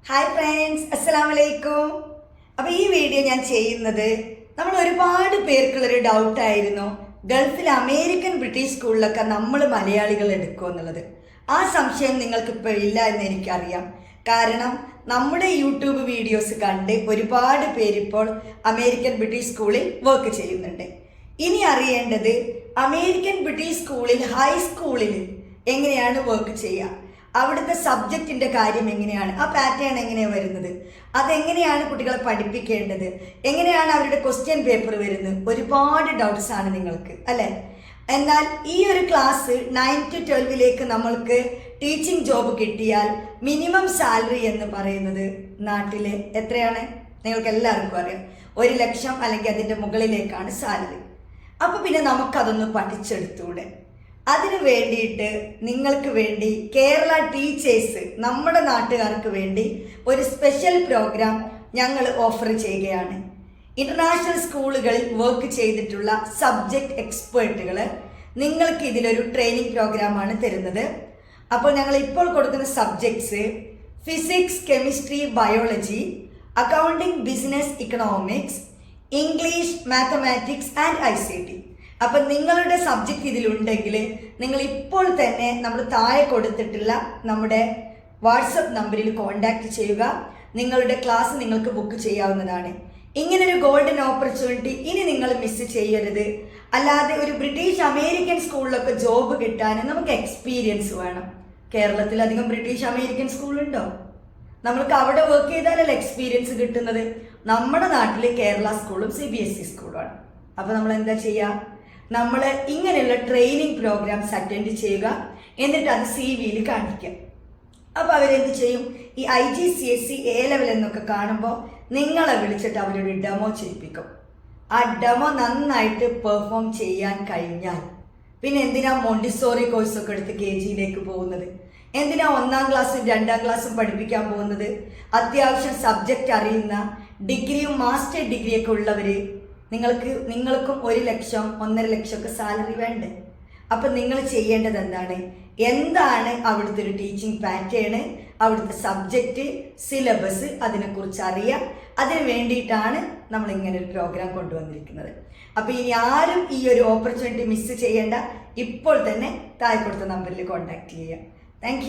Hi friends, അസ്സലാമു അലൈക്കും. അപ്പോൾ ഈ വീഡിയോ ഞാൻ ചെയ്യുന്നത് നമ്മൾ ഒരുപാട് പേർക്കുള്ളൊരു ഡൗട്ടായിരുന്നു, ഗൾഫിൽ അമേരിക്കൻ ബ്രിട്ടീഷ് സ്കൂളിലൊക്കെ നമ്മൾ മലയാളികൾ എടുക്കുമോ എന്നുള്ളത്. ആ സംശയം നിങ്ങൾക്കിപ്പോൾ ഇല്ല എന്ന് എനിക്കറിയാം. കാരണം നമ്മുടെ യൂട്യൂബ് വീഡിയോസ് കണ്ട് ഒരുപാട് പേരിപ്പോൾ അമേരിക്കൻ ബ്രിട്ടീഷ് സ്കൂളിൽ വർക്ക് ചെയ്യുന്നുണ്ട്. ഇനി അറിയേണ്ടത് അമേരിക്കൻ ബ്രിട്ടീഷ് സ്കൂളിൽ ഹൈസ്കൂളിൽ എങ്ങനെയാണ് വർക്ക് ചെയ്യുക, അവിടുത്തെ സബ്ജക്റ്റിൻ്റെ കാര്യം എങ്ങനെയാണ്, ആ പാറ്റേൺ എങ്ങനെയാണ് വരുന്നത്, അതെങ്ങനെയാണ് കുട്ടികളെ പഠിപ്പിക്കേണ്ടത്, എങ്ങനെയാണ് അവരുടെ ക്വസ്റ്റ്യൻ പേപ്പർ വരുന്നത്, ഒരുപാട് ഡൗട്ട്സ് ആണ് നിങ്ങൾക്ക് അല്ലേ. എന്നാൽ ഈ ഒരു ക്ലാസ് 9 to 12 നമ്മൾക്ക് ടീച്ചിങ് ജോബ് കിട്ടിയാൽ മിനിമം സാലറി എന്ന് പറയുന്നത് നാട്ടിൽ എത്രയാണ് നിങ്ങൾക്ക് എല്ലാവർക്കും അറിയാം. 1 ലക്ഷം അല്ലെങ്കിൽ അതിൻ്റെ മുകളിലേക്കാണ് സാലറി. അപ്പോൾ പിന്നെ നമുക്കതൊന്ന് പഠിച്ചെടുത്തൂടെ. അതിനു വേണ്ടിയിട്ട് നിങ്ങൾക്ക് വേണ്ടി കേരള ടീച്ചേഴ്സ്, നമ്മുടെ നാട്ടുകാർക്ക് വേണ്ടി ഒരു സ്പെഷ്യൽ പ്രോഗ്രാം ഞങ്ങൾ ഓഫർ ചെയ്യുകയാണ്. ഇൻ്റർനാഷണൽ സ്കൂളുകളിൽ വർക്ക് ചെയ്തിട്ടുള്ള സബ്ജക്റ്റ് എക്സ്പേർട്ടുകൾ നിങ്ങൾക്ക് ഇതിലൊരു ട്രെയിനിങ് പ്രോഗ്രാമാണ് തരുന്നത്. അപ്പോൾ ഞങ്ങൾ ഇപ്പോൾ കൊടുക്കുന്ന subjects physics, chemistry, biology, accounting, business, economics, English, mathematics and ICT. അപ്പം നിങ്ങളുടെ സബ്ജക്റ്റ് ഇതിലുണ്ടെങ്കിൽ നിങ്ങൾ ഇപ്പോൾ തന്നെ നമ്മൾ താഴെ കൊടുത്തിട്ടുള്ള നമ്മുടെ വാട്സപ്പ് നമ്പറിൽ കോൺടാക്റ്റ് ചെയ്യുക. നിങ്ങളുടെ ക്ലാസ് നിങ്ങൾക്ക് ബുക്ക് ചെയ്യാവുന്നതാണ്. ഇങ്ങനൊരു ഗോൾഡൻ ഓപ്പർച്യൂണിറ്റി ഇനി നിങ്ങൾ മിസ് ചെയ്യരുത്. അല്ലാതെ ഒരു ബ്രിട്ടീഷ് അമേരിക്കൻ സ്കൂളിലൊക്കെ ജോബ് കിട്ടാൻ നമുക്ക് എക്സ്പീരിയൻസ് വേണം. കേരളത്തിൽ അധികം ബ്രിട്ടീഷ് അമേരിക്കൻ സ്കൂളുണ്ടോ? നമ്മൾക്ക് അവിടെ വർക്ക് ചെയ്താലല്ല എക്സ്പീരിയൻസ് കിട്ടുന്നത്. നമ്മുടെ നാട്ടിൽ കേരള സ്കൂളും CBSE സ്കൂളുമാണ്. അപ്പോൾ നമ്മൾ എന്താ ചെയ്യുക? നമ്മൾ ഇങ്ങനെയുള്ള ട്രെയിനിങ് പ്രോഗ്രാംസ് അറ്റൻഡ് ചെയ്യുക, എന്നിട്ട് അത് CV-യിൽ കാണിക്കുക. അപ്പോൾ അവരെന്ത് ചെയ്യും? ഈ IGCSE A ലെവൽ എന്നൊക്കെ കാണുമ്പോൾ നിങ്ങളെ വിളിച്ചിട്ട് അവരൊരു ഡെമോ ചെയ്യിപ്പിക്കും. ആ ഡെമോ നന്നായിട്ട് പെർഫോം ചെയ്യാൻ കഴിഞ്ഞാൽ പിന്നെ എന്തിനാ മോണ്ടിസോറി കോഴ്സൊക്കെ എടുത്ത് KG-യിലേക്ക് പോകുന്നത്? എന്തിനാ 1ാം ക്ലാസ്സും 2ാം ക്ലാസ്സും പഠിപ്പിക്കാൻ പോകുന്നത്? അത്യാവശ്യം സബ്ജക്റ്റ് അറിയുന്ന ഡിഗ്രിയും മാസ്റ്റർ ഡിഗ്രിയൊക്കെ ഉള്ളവർ നിങ്ങൾക്കും 1 ലക്ഷം 1.5 ലക്ഷമൊക്കെ സാലറി വേണ്ടേ? അപ്പം നിങ്ങൾ ചെയ്യേണ്ടത് എന്താണ് അവിടുത്തെ ഒരു ടീച്ചിങ് പാറ്റേൺ, അവിടുത്തെ സബ്ജക്റ്റ്, സിലബസ്, അതിനെക്കുറിച്ച് അറിയാം. അതിന് വേണ്ടിയിട്ടാണ് നമ്മൾ ഇങ്ങനെ ഒരു പ്രോഗ്രാം കൊണ്ടുവന്നിരിക്കുന്നത്. അപ്പോൾ ഇനി ആരും ഈ ഒരു ഓപ്പർച്യൂണിറ്റി മിസ് ചെയ്യേണ്ട. ഇപ്പോൾ തന്നെ താഴെ കൊടുത്ത നമ്പറിൽ കോൺടാക്ട് ചെയ്യുക. താങ്ക്